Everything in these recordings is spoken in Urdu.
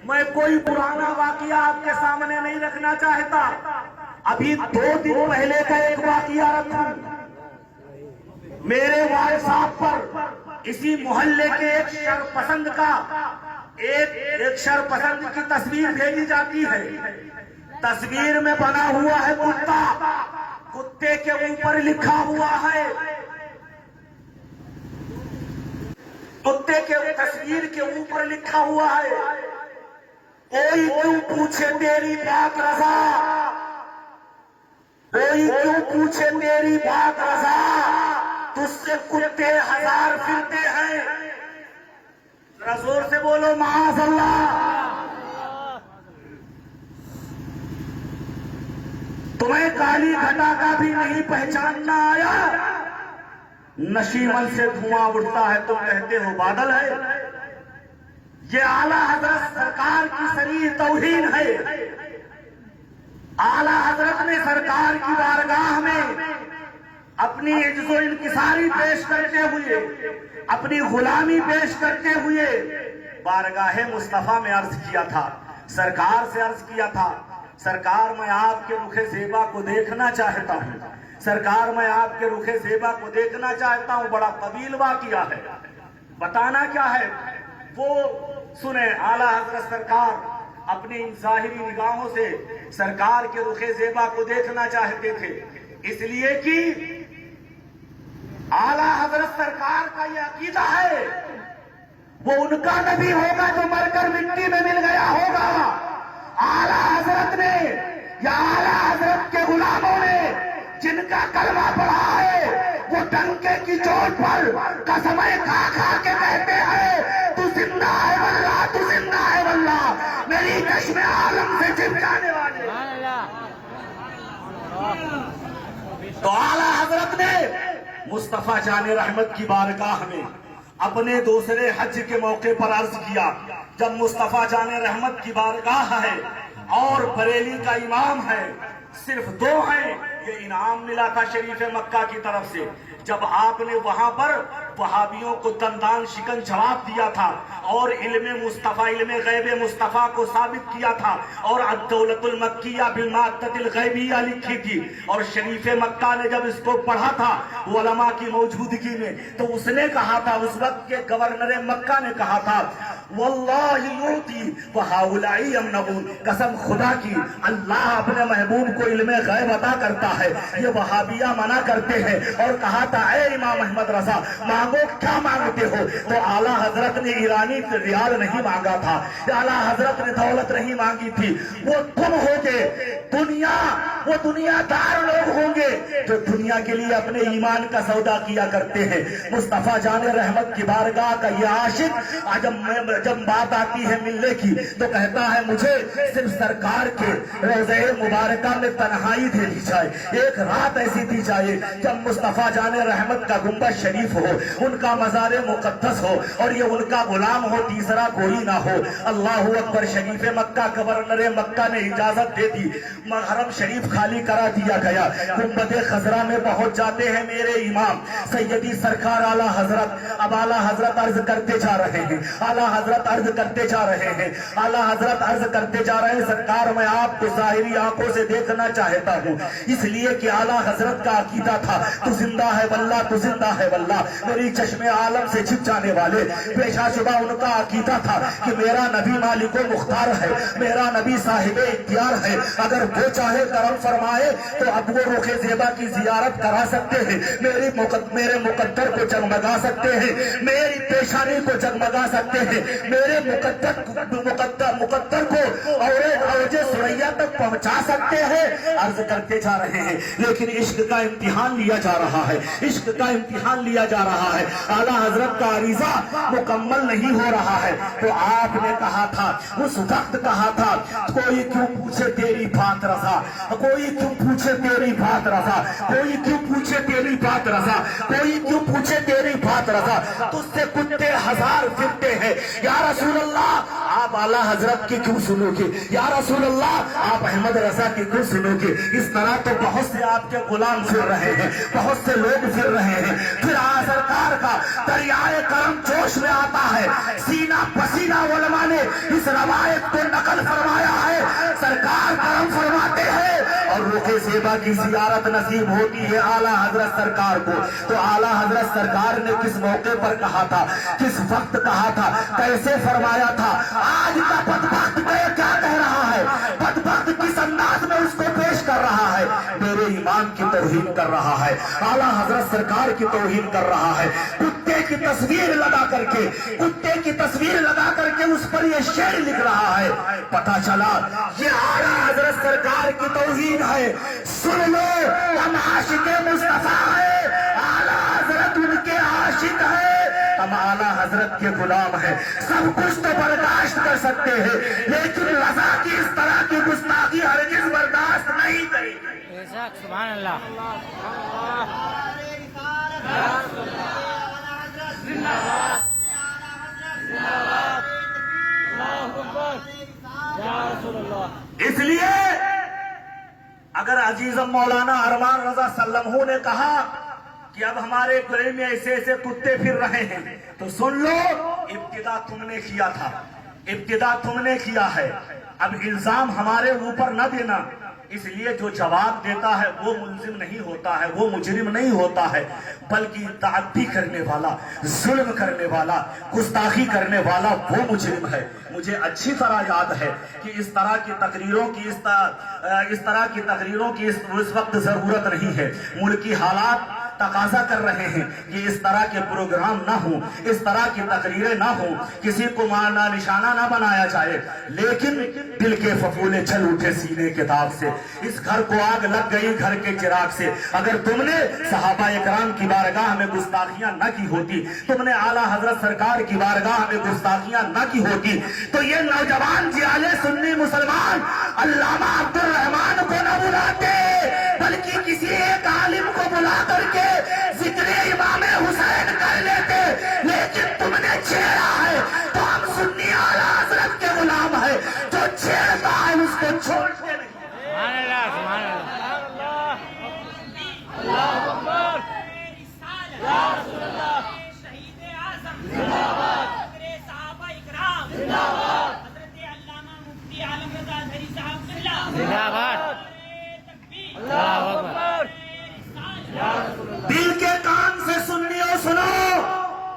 میں کوئی پرانا واقعہ آپ کے سامنے نہیں رکھنا چاہتا، ابھی 2 دن پہلے کا ایک واقعہ رکھوں۔ میرے والد صاحب پر اسی محلے کے ایک شرپسند کا ایک شرپسند کی تصویر بھیجی جاتی ہے۔ تصویر میں بنا ہوا ہے کتا، کتے کے اوپر لکھا ہوا ہے، کتے کے تصویر کے اوپر لکھا ہوا ہے، کوئی کیوں پوچھے تیری بات رضا، کوئی کیوں پوچھے تیری بات رضا، تجھ سے کتے 1000 پھرتے ہیں۔ ذرا زور سے بولو معاذ اللہ۔ تمہیں کالی گھٹا کا بھی نہیں پہچاننا آیا؟ نشیمن سے دھواں اڑتا ہے تم کہتے ہو بادل ہے۔ یہ اعلیٰ حضرت سرکار کی صریح توہین ہے۔ اعلیٰ حضرت نے سرکار کی بارگاہ میں اپنی عجز و انکساری پیش کرتے ہوئے، اپنی غلامی پیش کرتے ہوئے بارگاہ مصطفیٰ میں عرض کیا تھا، سرکار سے عرض کیا تھا، سرکار میں آپ کے رخ زیبا کو دیکھنا چاہتا ہوں، سرکار میں آپ کے رخ زیبا کو دیکھنا چاہتا ہوں۔ بڑا طویل واقعہ ہے، بتانا کیا ہے وہ سنیں۔ اعلیٰ حضرت سرکار اپنی ظاہری نگاہوں سے سرکار کے رخ زیبا کو دیکھنا چاہتے تھے، اس لیے کہ اعلیٰ حضرت سرکار کا یہ عقیدہ ہے وہ ان کا نبی ہوگا جو مر کر مٹی میں مل گیا ہوگا۔ اعلیٰ حضرت نے یا اعلیٰ حضرت کے غلاموں نے جن کا کلمہ پڑھا ہے وہ ڈنکے کی چوٹ پر قسمیں کھا کھا کے کہتے ہیں تو زندہ ہے واللہ، تو زندہ ہے واللہ، میری چشم عالم سے چھپ جانے والے۔ تو اعلیٰ حضرت نے مصطفیٰ جان رحمت کی بارگاہ میں اپنے دوسرے حج کے موقع پر عرض کیا، جب مصطفیٰ جان رحمت کی بارگاہ ہے اور بریلی کا امام ہے، صرف 2 ہیں، یہ انعام ملا تھا شریف مکہ کی طرف سے، جب آپ نے وہاں پر وہابیوں کو دندان شکن جواب دیا تھا اور علم مصطفیٰ، علم غیب مصطفیٰ کو ثابت کیا تھا اور الدولت المکیہ بالمادۃ الغیبیہ لکھی تھی، اور شریف مکہ نے جب اس کو پڑھا تھا علماء کی موجودگی میں تو اس نے کہا تھا، اس وقت کے گورنر مکہ نے کہا تھا، واللہ یوتی وہؤلاء یمنعون، قسم خدا کی اللہ اپنے محبوب کو علم غیب عطا کرتا ہے، یہ وہابیہ منع کرتے ہیں، اور کہا تھا اے امام احمد رضا مانگو کیا مانگتے ہو، تو اعلیٰ حضرت نے ایرانی ریال نہیں مانگا تھا، اعلیٰ حضرت نے دولت نہیں مانگی تھی، وہ تم ہوگے دنیا، وہ دنیا دار لوگ ہوں گے جو دنیا کے لیے اپنے ایمان کا سودا کیا کرتے ہیں۔ مصطفیٰ جان رحمت کی بارگاہ کا یہ عاشق جب بات آتی ہے ملنے کی تو کہتا ہے مجھے صرف سرکار کے روضہ مبارکہ میں تنہائی دے دی جائے، ایک رات ایسی دی جائے جب مصطفیٰ جان رحمت کا گنبد شریف ہو، ان کا مزار مقدس ہو اور یہ ان کا غلام ہو، تیسرا کوئی نہ ہو۔ اللہ اکبر۔ شریف مکہ گورنر مکہ نے اجازت دے دی، حرم شریف خالی کرا دیا گیا، گنبد خضرا میں پہنچ جاتے ہیں میرے امام سیدی سرکار اعلیٰ حضرت۔ اب اعلیٰ حضرت عرض کرتے جا رہے ہیں، اعلیٰ حضرت عرض کرتے جا رہے ہیں، اعلیٰ حضرت عرض کرتے جا رہے ہیں، سرکار میں آپ کو ظاہری آنکھوں سے دیکھنا چاہتا ہوں، اس لیے کہ اعلیٰ حضرت کا عقیدہ تھا تو زندہ ہے واللہ، تو زندہ ہے واللہ، میری چشم عالم سے چھپ جانے والے۔ پیشہ شبہ ان کا عقیدہ تھا کہ میرا نبی مالک و مختار ہے، میرا نبی صاحب اختیار ہے، اگر وہ چاہے کرم فرمائے تو اب وہ رخ زیبا کی زیارت کرا سکتے ہیں، میرے مقدر کو جگمگا سکتے ہیں، میری پیشانی کو جگمگا سکتے ہیں، میرے مقدر کو اوج سریا تک پہنچا سکتے ہیں۔ عرض کرتے جا رہے ہیں لیکن عشق کا امتحان لیا جا رہا ہے، عشق کا امتحان لیا جا رہا ہے، اعلیٰ حضرت کا عریضہ مکمل نہیں ہو رہا ہے، تو آپ نے کہا تھا، اس وقت کہا تھا، کوئی کیوں پوچھے تیری بات رضا، کوئی کیوں پوچھے تیری بات رضا، کوئی کیوں پوچھے تیری بات رضا، کوئی کیوں پوچھے تیری بات رضا، تجھ سے کتے 1000 پھرتے ہیں، یا رسول اللہ آپ اعلیٰ حضرت کی کیوں سنو گے، یا رسول اللہ آپ احمد رضا کی کیوں سنو گے؟ اس طرح تو بہت سے آپ کے غلام پھر رہے ہیں، بہت سے لوگ پھر رہے ہیں۔ پھر سرکار کا دریائے کرم جوش میں آتا ہے، سینہ پسینہ علماء نے اس روایت کو شیبہ کی زیارت نصیب ہوتی ہے اعلیٰ حضرت سرکار کو، تو اعلیٰ حضرت سرکار نے کس موقع پر کہا تھا، کس وقت کہا تھا، کیسے فرمایا تھا؟ آج کا بدبخت کیا کہہ رہا ہے، بدبخت کس انداز میں اس کو پیش کر رہا ہے؟ میرے ایمان کی توہین کر رہا ہے، اعلیٰ حضرت سرکار کی توہین کر رہا ہے، کتے کی تصویر لگا کر کے، کتے کی تصویر لگا کر کے اس پر یہ شعر لکھ رہا ہے۔ پتہ چلا یہ اعلیٰ حضرت سرکار کی توہین ہے۔ سن لو، ہم عاشق مصطفیٰ ہیں، اعلیٰ حضرت ان کے عاشق ہیں، ہم اعلیٰ حضرت کے غلام ہیں۔ سب کچھ تو برداشت کر سکتے ہیں، لیکن رضا کی اس طرح کی گستاخی ہرگز برداشت نہیں کریں گے۔ سبحان اللہ۔ اس لیے اگر عزیزم مولانا ارمان رضا سلمہ نے کہا کہ اب ہمارے گلے میں ایسے ایسے کتے پھر رہے ہیں، تو سن لو، ابتدا تم نے کیا تھا، ابتدا تم نے کیا ہے۔ اب الزام ہمارے اوپر نہ دینا، اس لیے جو جواب دیتا ہے وہ ملزم نہیں ہوتا ہے، وہ مجرم نہیں ہوتا ہے، بلکہ تعدی کرنے والا، ظلم کرنے والا، گستاخی کرنے والا وہ مجرم ہے۔ مجھے اچھی طرح یاد ہے کہ اس طرح کی تقریروں کی اس وقت ضرورت نہیں ہے، ملکی حالات تقاضا کر رہے ہیں کہ اس طرح کے پروگرام نہ ہوں، اس طرح کی تقریریں نہ ہوں، کسی کو مارنا نشانہ نہ بنایا جائے، لیکن دل کے ففولے چل اٹھے سینے کے داغ سے، اس گھر کو آگ لگ گئی گھر کے چراغ سے۔ اگر تم نے صحابہ اکرام کی بارگاہ میں گستاخیاں نہ کی ہوتی، تم نے اعلیٰ حضرت سرکار کی بارگاہ میں گستاخیاں نہ کی ہوتی، تو یہ نوجوان جیالے سنی مسلمان علامہ عبد الرحمان کو نہ بلاتے، بلکہ کسی ایک عالم کو بلا کر کے ذکر امام حسین کر لیتے، لیکن تم نے چھیڑا ہے تو ہم سنی اعلیٰ حضرت کے غلام ہیں، جو چھیڑتا ہے اس کو چھوڑتے نہیں۔ سبحان اللہ، سبحان اللہ۔ اللہ اکبر، یا رسول اللہ، شہید اعظم زندہ باد، صحابہ اکرام زندہ باد، حضرت علامہ مفتی عالم رضا ظہری صاحب زندہ باد۔ اللہ اکبر، دل کے کان سے سنیو سنو،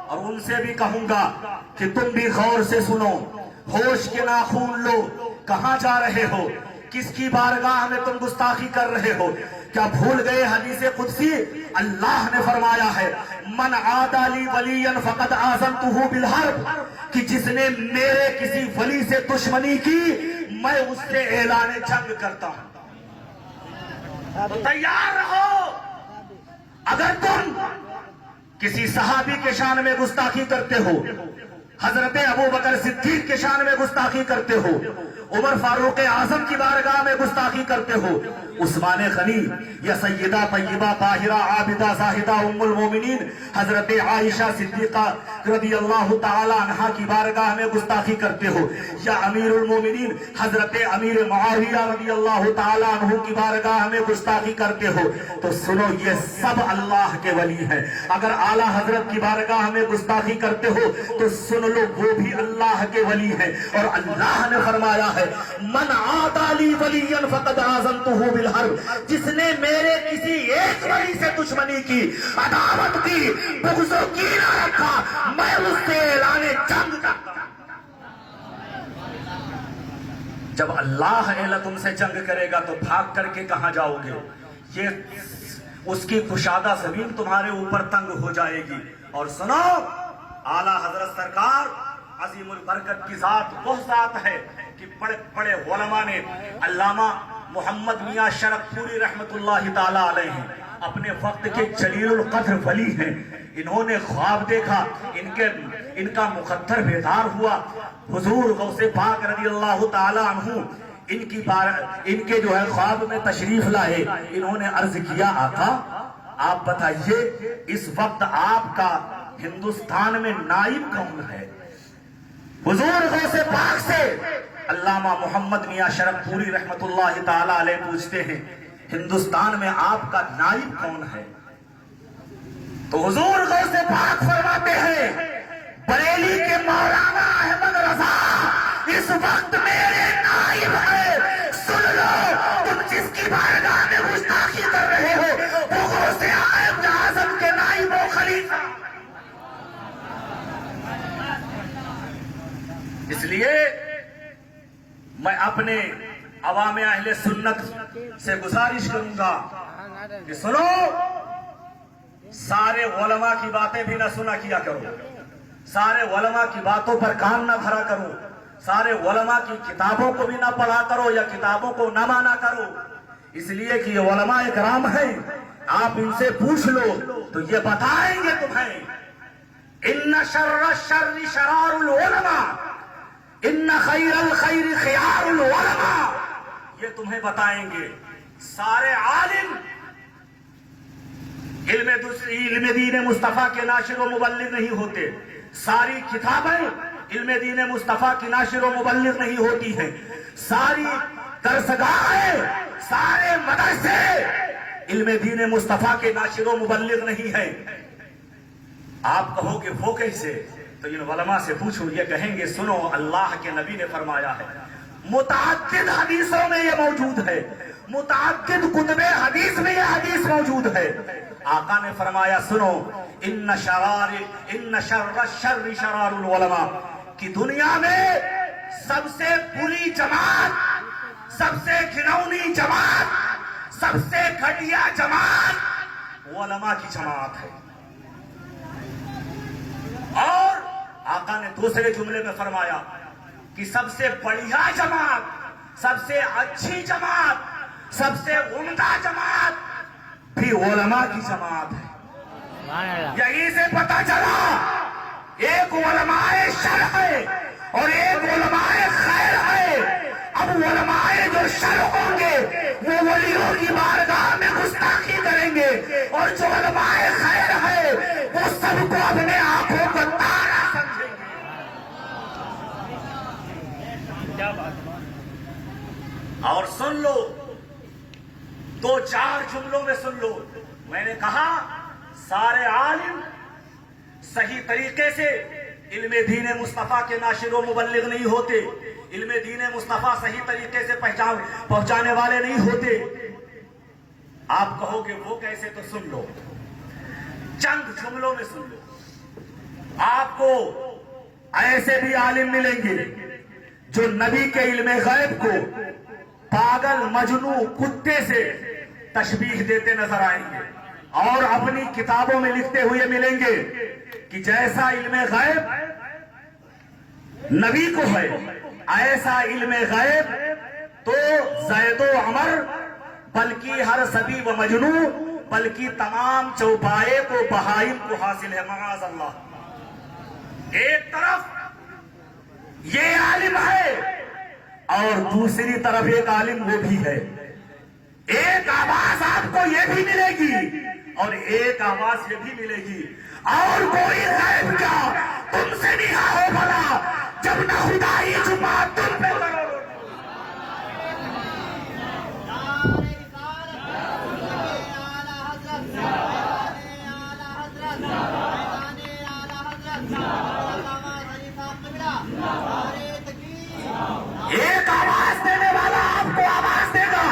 اور ان سے بھی کہوں گا کہ تم بھی غور سے سنو، ہوش کے ناخون لو، کہاں جا رہے ہو، کس کی بارگاہ میں تم گستاخی کر رہے ہو؟ کیا بھول گئے حدیث قدسی؟ اللہ نے فرمایا ہے من عادی لی ولیا فقد آذنتہ بالحرب، کہ جس نے میرے کسی ولی سے دشمنی کی میں اس سے اعلان جنگ کرتا ہوں۔ تو تیار رہو، اگر تم کسی صحابی کے شان میں گستاخی کرتے ہو، حضرت ابوبکر صدیق کے شان میں گستاخی کرتے ہو، عمر فاروق اعظم کی بارگاہ میں گستاخی کرتے ہو، عثمان غنی یا سیدہ طیبہ طاہرہ عابدہ زاہدہ ام المومنین حضرت عائشہ صدیقہ رضی اللہ تعالی عنہا کی بارگاہ میں گستاخی کرتے ہو، یا امیر المومنین حضرت امیر معاویہ رضی اللہ تعالی عنہ کی بارگاہ میں گستاخی کرتے ہو، تو سنو یہ سب اللہ کے ولی ہیں۔ اگر اعلیٰ حضرت کی بارگاہ میں گستاخی کرتے ہو تو سن لو وہ بھی اللہ کے ولی ہیں، اور اللہ نے فرمایا ہے من عادی لی ولیا فقد آذنتہ بالحرب، جس نے میرے کسی ایک ولی سے دشمنی کی، عداوت کی، بغض و کینہ رکھا، میں اس سے اعلان جنگ کرتا ہوں۔ جب اللہ اعلیٰ تم سے جنگ کرے گا تو بھاگ کر کے کہاں جاؤ گے؟ یہ اس کی کشادہ زمین تمہارے اوپر تنگ ہو جائے گی۔ اور سنو، اعلیٰ حضرت سرکار عظیم البرکت کی ذات وہ ذات ہے کہ بڑے بڑے علماء نے، علامہ محمد میاں شرف پوری رحمت اللہ تعالی علیہ ہیں، اپنے وقت کے جلیل القدر ولی ہیں، انہوں نے خواب دیکھا، ان کا مقدر بیدار ہوا، حضور غوث پاک رضی اللہ تعالی عنہ ان کے جو ہے خواب میں تشریف لائے، انہوں نے عرض کیا آقا آپ بتائیے اس وقت آپ کا ہندوستان میں نائب کون ہے؟ حضور غوث پاک سے علامہ محمد میاں شرف پوری رحمت اللہ تعالی علیہ پوچھتے ہیں ہندوستان میں آپ کا نائب کون ہے؟ تو حضور غوث پاک فرماتے ہیں بریلی کے مولانا احمد رضا اس وقت میرے نائب ہے۔ سن لو، تم جس کی بارگاہ میں اس لیے میں اپنے عوام اہل سنت سے گزارش کروں گا کہ سنو، سارے علماء کی باتیں بھی نہ سنا کیا کرو، سارے علماء کی باتوں پر کان نہ بھرا کرو، سارے علماء کی کتابوں کو بھی نہ پڑھا کرو یا کتابوں کو نہ مانا کرو، اس لیے کہ یہ علماء کرام ہیں، آپ ان سے پوچھ لو تو یہ بتائیں گے تمہیں ان شر الشر شرار العلماء ان خیر الخیر خیار العلماء، یہ تمہیں بتائیں گے۔ سارے عالم علم دین مصطفیٰ کے ناشر و مبلغ نہیں ہوتے، ساری کتابیں علم دین مصطفیٰ کی ناشر و مبلغ نہیں ہوتی ہیں، ساری درسگاہیں سارے مدرسے علم دین مصطفیٰ کے ناشر و مبلغ نہیں ہیں۔ آپ کہو کہ وہ کیسے؟ تو ان علماء سے پوچھو، یہ کہیں گے سنو، اللہ کے نبی نے فرمایا ہے، متعدد حدیثوں میں یہ موجود ہے، متعدد کتب حدیث میں یہ حدیث موجود ہے۔ آقا نے فرمایا سنو، ان شر الشر شرار العلماء، کہ دنیا میں سب سے بری جماعت، سب سے گھناؤنی جماعت، سب سے گھٹیا جماعت علماء کی جماعت ہے۔ اور آقا نے دوسرے جملے میں فرمایا کہ سب سے بڑھیا جماعت، سب سے اچھی جماعت، سب سے عمدہ جماعت بھی علماء کی جماعت ہے۔ سبحان اللہ۔ یہی سے پتا چلا ایک علماء شر ہے اور ایک علماء خیر ہے۔ اب علماء جو شر ہوں گے وہ ولیوں کی بارگاہ میں گستاخی کریں گے، اور جو علماء خیر ہے وہ سب کو اپنے آنکھوں کا تارا سمجھیں گے۔ اور سن لو، دو چار جملوں میں سن لو، میں نے کہا سارے عالم صحیح طریقے سے علم دین مصطفیٰ کے ناشر و مبلغ نہیں ہوتے، علم دین مصطفیٰ صحیح طریقے سے پہنچانے والے نہیں ہوتے۔ آپ کہو کہ وہ کیسے؟ تو سن لو، چند جملوں میں سن لو۔ آپ کو ایسے بھی عالم ملیں گے جو نبی کے علم غیب کو پاگل مجنو کتے سے تشبیہ دیتے نظر آئیں گے، اور اپنی کتابوں میں لکھتے ہوئے ملیں گے کہ جیسا علم غیب نبی کو ہے، ایسا علم غیب تو زید و عمر، بلکہ ہر سبی و مجنو، بلکہ تمام چوپائے کو بہائم کو حاصل ہے، معاذ اللہ۔ ایک طرف یہ عالم ہے اور دوسری طرف ایک عالم وہ بھی ہے۔ ایک آواز آپ کو یہ بھی ملے گی اور ایک آواز یہ بھی ملے گی، اور کوئی غیب کیا تم سے نہیں ہو بھلا جب نہ خدائی جماعت تم پہ کرو۔ ایک آواز دینے والا آپ کو آواز دے گا،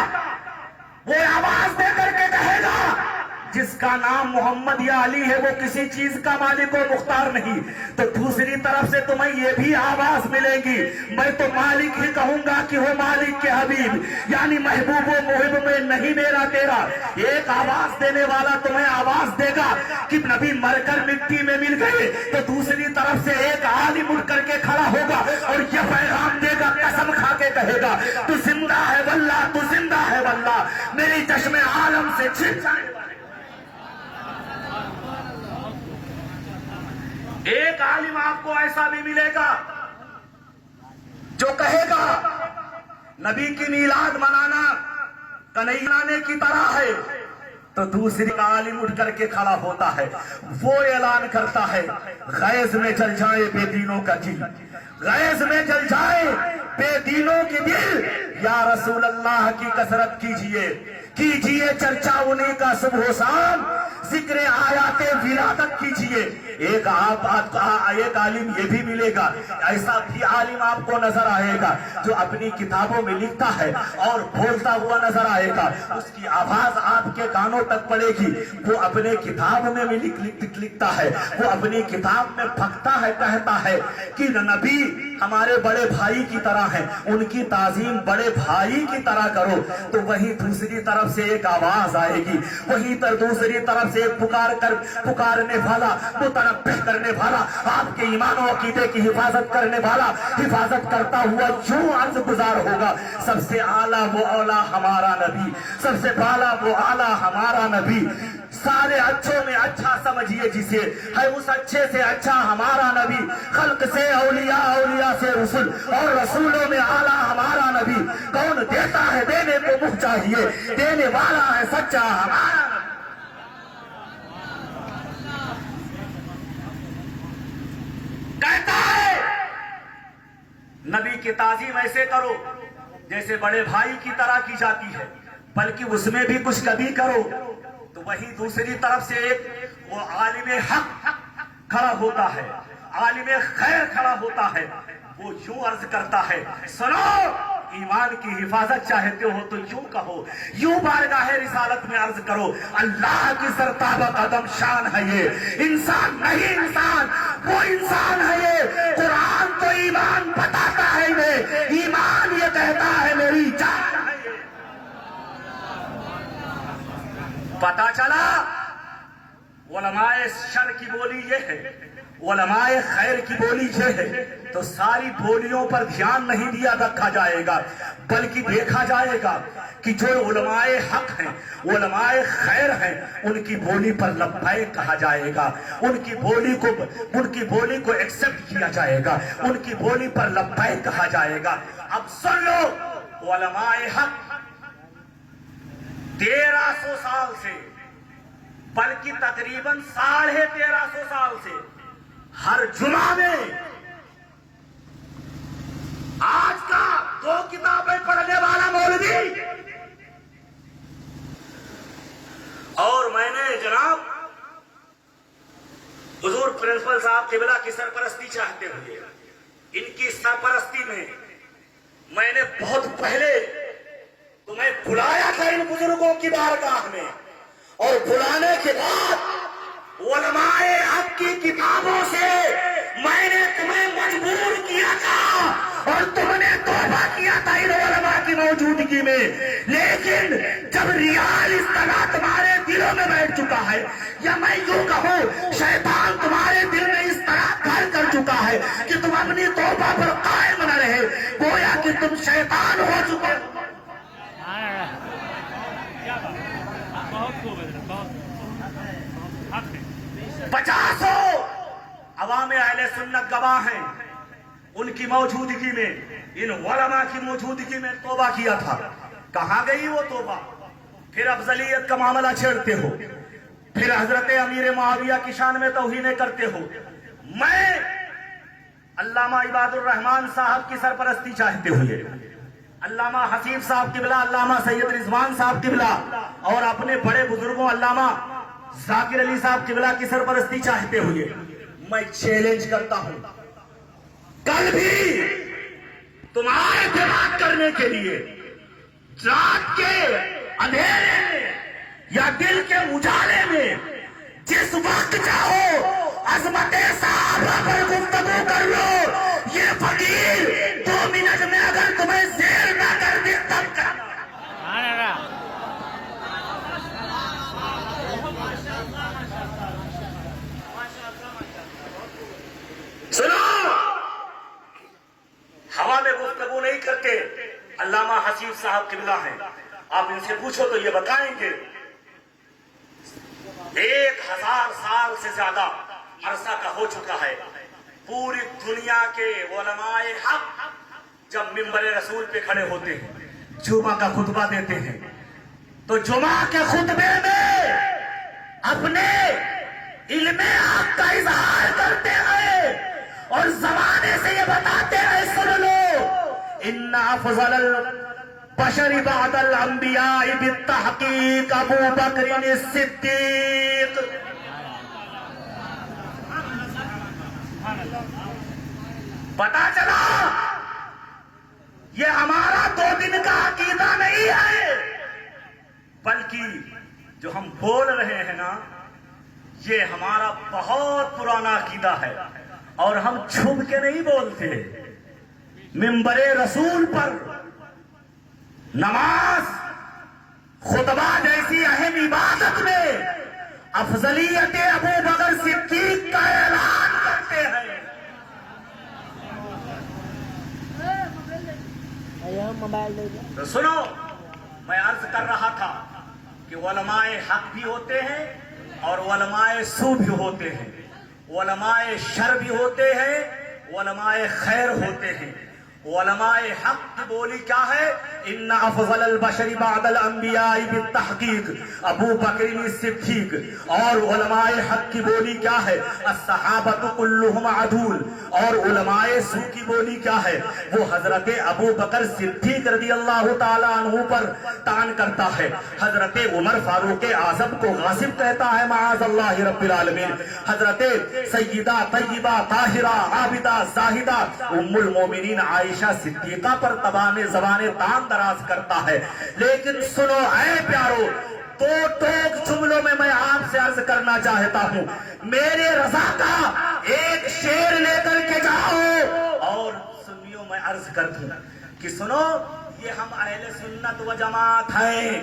وہ آواز دے کر کے کہے گا جس کا نام محمد یا علی ہے وہ کسی چیز کا مالک و مختار نہیں۔ تو دوسری طرف سے تمہیں یہ بھی آواز ملے گی، میں تو مالک ہی کہوں گا کہ وہ مالک کے حبیب، یعنی محبوب و محب میں نہیں میرا تیرا۔ ایک آواز دینے والا تمہیں آواز دے گا کہ نبی مر کر مٹی میں مل گئے، تو دوسری طرف سے ایک عالم اٹھ کر کے کھڑا ہوگا اور یہ پیغام دے گا، قسم کھا کے کہے گا تو زندہ ہے واللہ، تو زندہ ہے واللہ، میری چشم عالم سے چھپ جائے۔ ایک عالم آپ کو ایسا بھی ملے گا جو کہے گا نبی کی میلاد منانا کنہیانے کی طرح ہے، تو دوسری عالم اٹھ کر کے کھڑا ہوتا ہے، وہ اعلان کرتا ہے غیظ میں جل جائے بے دینوں کا دل، غیظ میں جل جائے بے دینوں کی دل، یا رسول اللہ کی کثرت کیجئے کیجئے چرچا انہیں کا صبح و شام، ذکر آیات ولادت کیجئے۔ ایک عالم یہ بھی ملے گا، ایسا بھی عالم آپ کو نظر آئے گا جو اپنی کتابوں میں لکھتا ہے اور بولتا ہوا نظر آئے گا، اس کی آواز آپ کے کانوں تک پڑے گی، وہ اپنے کتاب میں بھی لکھتا ہے، وہ اپنی کتاب میں پھکتا ہے، کہتا ہے کہ نبی ہمارے بڑے بھائی کی طرح ہیں، ان کی تعظیم بڑے بھائی کی طرح کرو، تو وہیں دوسری طرف سے ایک آواز آئے گی، وہیں دوسری طرف سے ایک پکارنے والا، متنبہ کرنے والا، آپ کے ایمان و عقیدے کی حفاظت کرنے والا حفاظت کرتا ہوا یوں عرض گزار ہوگا، سب سے اعلیٰ وہ اولا ہمارا نبی، سب سے بالا وہ اعلیٰ ہمارا نبی، سارے اچھوں میں اچھا سمجھیے جسے، ہے اس اچھے سے اچھا ہمارا نبی، خلق سے اولیاء، اولیاء سے رسول، اور رسولوں میں اعلیٰ ہمارا نبی، کون دیتا ہے دینے کو منہ چاہیے، دینے والا ہے سچا ہمارا نبی۔ کہتا ہے نبی کی تعظیم ایسے کرو جیسے بڑے بھائی کی طرح کی جاتی ہے، بلکہ اس میں بھی کچھ کمی کرو، تو وہی دوسری طرف سے ایک وہ عالم حق کھڑا ہوتا ہے، عالم خیر کھڑا ہوتا ہے، وہ یوں عرض کرتا ہے، سنو ایمان کی حفاظت چاہتے ہو تو یوں کہو، یوں بارگاہ رسالت میں عرض کرو، اللہ کی سرتابہ قدم شان ہے یہ، انسان نہیں انسان، وہ انسان ہے یہ، قرآن تو ایمان بتاتا ہے انہیں، ایمان یہ کہتا ہے میری جان ہے یہ۔ پتا چلا علماء شر کی بولی یہ ہے، علماء خیر کی بولی یہ ہے، تو ساری بولیوں پر دھیان نہیں دیا رکھا جائے گا، بلکہ دیکھا جائے گا کہ جو علماء حق ہیں، علماء خیر ہیں، ان کی بولی پر لبیک کہا جائے گا، ان کی بولی کو ایکسپٹ کیا جائے گا، ان کی بولی پر لبیک کہا جائے گا۔ اب سن لو، علماء حق 1300 سال سے، بلکہ تقریباً 1350 سال سے ہر جمعہ میں آج کا 2 کتابیں پڑھنے والا مولوی، اور میں نے جناب حضور پرنسپل صاحب قبلہ کی سرپرستی چاہتے ہوئے ان کی سرپرستی میں نے بہت پہلے تمہیں بلایا تھا ان بزرگوں کی بارگاہ میں، اور بلانے کے بعد علماء حق کی کتابوں سے میں نے تمہیں مجبور کیا تھا، اور تم نے توبہ کیا تھا ان علماء کی موجودگی میں، لیکن جب ریال اس طرح تمہارے دلوں میں بیٹھ چکا ہے، یا میں یوں کہوں شیطان تمہارے دل میں اس طرح گھر کر چکا ہے کہ تم اپنی توبہ پر قائم نہ رہے، گویا کہ تم شیطان ہو چکے۔ 50 عوام اہل سنت گواہ ہیں، ان کی موجودگی میں، ان علماء کی موجودگی میں توبہ کیا تھا، کہاں گئی وہ توبہ؟ پھر افضلیت کا معاملہ چھیڑتے ہو، پھر حضرت امیر معاویہ کی شان میں توہین کرتے ہو۔ میں علامہ عباد الرحمان صاحب کی سرپرستی چاہتے ہوئے، علامہ حسیب صاحب قبلہ، علامہ سید رضوان صاحب قبلہ، اور اپنے بڑے بزرگوں علامہ ذاکر علی صاحب قبلہ کی سرپرستی چاہتے ہوئے میں چیلنج کرتا ہوں، کل بھی تمہارے سے بات کرنے کے لیے رات کے اندھیرے میں یا دل کے اجالے میں جس وقت چاہو عظمت صحابہ پر گفتگو کر لو، یہ فقیر 2 منٹ میں اگر تمہیں زیر نہ کر دے تب کرنا۔ سنو، ہوا میں گفتگو نہیں کرتے۔ علامہ حسیب صاحب قبلہ ہیں، آپ ان سے پوچھو تو یہ بتائیں گے 1000 سال سے زیادہ عرصہ کا ہو چکا ہے، پوری دنیا کے علماء حق جب منبر رسول پہ کھڑے ہوتے ہیں، جمعہ کا خطبہ دیتے ہیں، تو جمعہ کے خطبے میں اپنے علم حق کا اظہار کرتے ہیں، اور زمانے سے یہ بتاتے ہیں، سن لو، ان افضل البشر بعد الانبیاء بالتحقیق ابو بکر الصدیق۔ پتا چلا یہ ہمارا 2 دن کا عقیدہ نہیں ہے، بلکہ جو ہم بول رہے ہیں نا، یہ ہمارا بہت پرانا عقیدہ ہے، اور ہم چھپ کے نہیں بولتے، منبر رسول پر نماز خطبہ جیسی اہم عبادت میں افضلیت ابو بکر صدیق کا اعلان کرتے ہیں. تو سنو، میں عرض کر رہا تھا کہ علماء حق بھی ہوتے ہیں اور علماء سو بھی ہوتے ہیں، علماء شر بھی ہوتے ہیں، علماء خیر ہوتے ہیں. علماء حق کی بولی کیا ہے؟ ان افضل البشر بعد الانبیاء بالتحقیق ابو بکر صدیق. اور علماء حق کی بولی کیا ہے؟ الصحابۃ کلہم عدول. اور علماء سو کی بولی کیا ہے؟ وہ حضرت ابو بکر صدیق رضی اللہ تعالی عنہ پر طعن کرتا ہے، حضرت عمر فاروق اعظم کو غاصب کہتا ہے معاذ اللہ رب العالمین، حضرت سیدہ طیبہ طاہرہ عابدہ زاہدہ ام المومنین عائشہ صدیقہ پر تبانے زبانے تان دراز کرتا ہے. لیکن سنو اے پیارو، دو ٹوک جملوں میں آپ سے عرض کرنا چاہتا ہوں، میرے رضا کا ایک شعر لے کر کے جاؤ اور سنیوں میں عرض کر دوں کہ سنو، یہ ہم اہل سنت و جماعت ہیں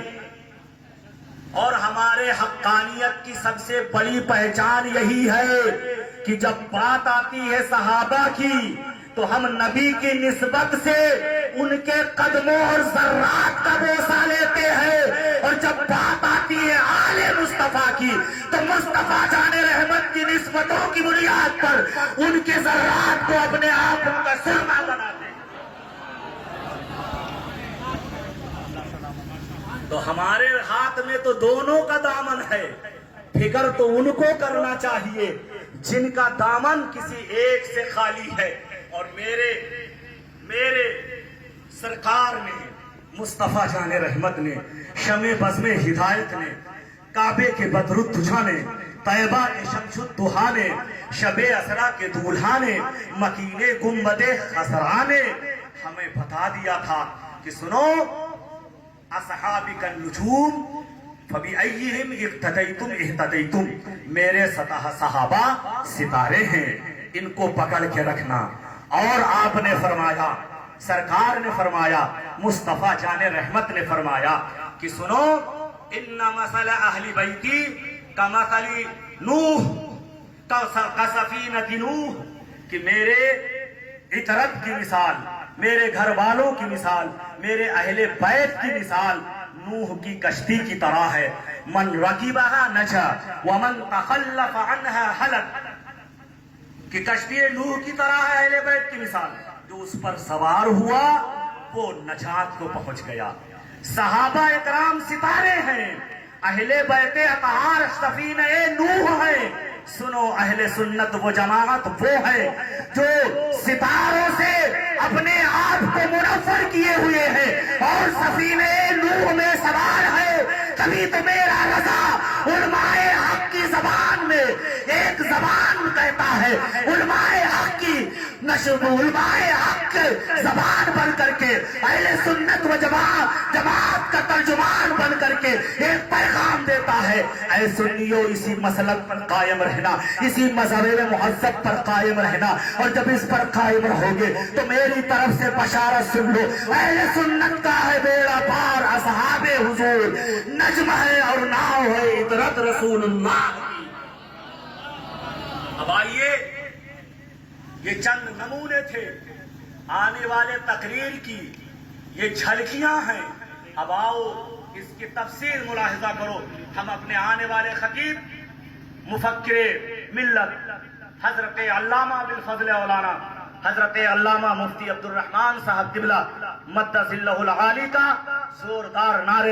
اور ہمارے حقانیت کی سب سے بڑی پہچان یہی ہے کہ جب بات آتی ہے صحابہ کی تو ہم نبی کی نسبت سے ان کے قدموں اور ذرات کا بوسہ لیتے ہیں، اور جب بات آتی ہے آل مصطفیٰ کی تو مصطفیٰ جان رحمت کی نسبتوں کی بنیاد پر ان کے ذرات کو اپنے آپ کا سرما بناتے ہیں. تو ہمارے ہاتھ میں تو دونوں کا دامن ہے، فکر تو ان کو کرنا چاہیے جن کا دامن کسی ایک سے خالی ہے. اور میرے سرکار نے، مصطفیٰ جان رحمت نے، شمع بزم ہدایت نے، کعبے کے بدر الدجا نے، طیبہ کے شمس الضحیٰ نے، شب اسرا کے دولہا نے، مکین گنبد خضرا نے ہمیں بتا دیا تھا کہ سنو، اصحابک النجوم فبأیہم اقتدیتم اہتدیتم، میرے صحابہ ستارے ہیں، ان کو پکڑ کے رکھنا. اور آپ نے فرمایا، سرکار نے فرمایا، مصطفیٰ جان رحمت نے فرمایا کہ سنو، ان مثل اہل بیتی کمثل نوح کسفینۃ نوح، کہ میرے عطرت کی مثال، میرے گھر والوں کی مثال، میرے اہل بیت کی مثال نوح کی کشتی کی طرح ہے. من رکبہا نجا ومن تخلف عنہا ہلک، کہ کشتی نوح کی طرح ہے اہل بیت کی مثال، جو اس پر سوار ہوا وہ نجات کو پہنچ گیا. صحابہ اکرام ستارے ہیں، اہل بیت اطہار سفینہ نوح ہے. سنو، اہل سنت و جماعت وہ ہے جو ستاروں سے اپنے آپ کو منور کیے ہوئے ہیں اور سفینہ نوح میں سوار ہے. کبھی تو میرا رضا علماء حق کی زبان میں ایک زبان کہتا ہے، علماء حق کی نشر، علماء حق زبان بن کر کے اہل سنت و جماعت کا ترجمان بن کر کے ایک پیغام دیتا ہے، اے سنیو اسی مسلک پر قائم رہنا، اسی مذہب مہذب پر قائم رہنا، اور جب اس پر قائم رہو گے تو میری طرف سے بشارت سن لو، اہل سنت کا ہے بیڑا پار، اصحاب حضور نجم ہے اور ناؤ ہے عطرت رسول اللہ کی. اب آئیے، یہ چند نمونے تھے آنے والے تقریر کی، یہ جھلکیاں ہیں. اب آؤ اس کی تفصیل ملاحظہ کرو. ہم اپنے آنے والے خطیب مفکر ملت حضرت علامہ بالفضل مولانا حضرت علامہ مفتی عبد الرحمن صاحب قبلہ مد ظلہ العالی کا زوردار نعرے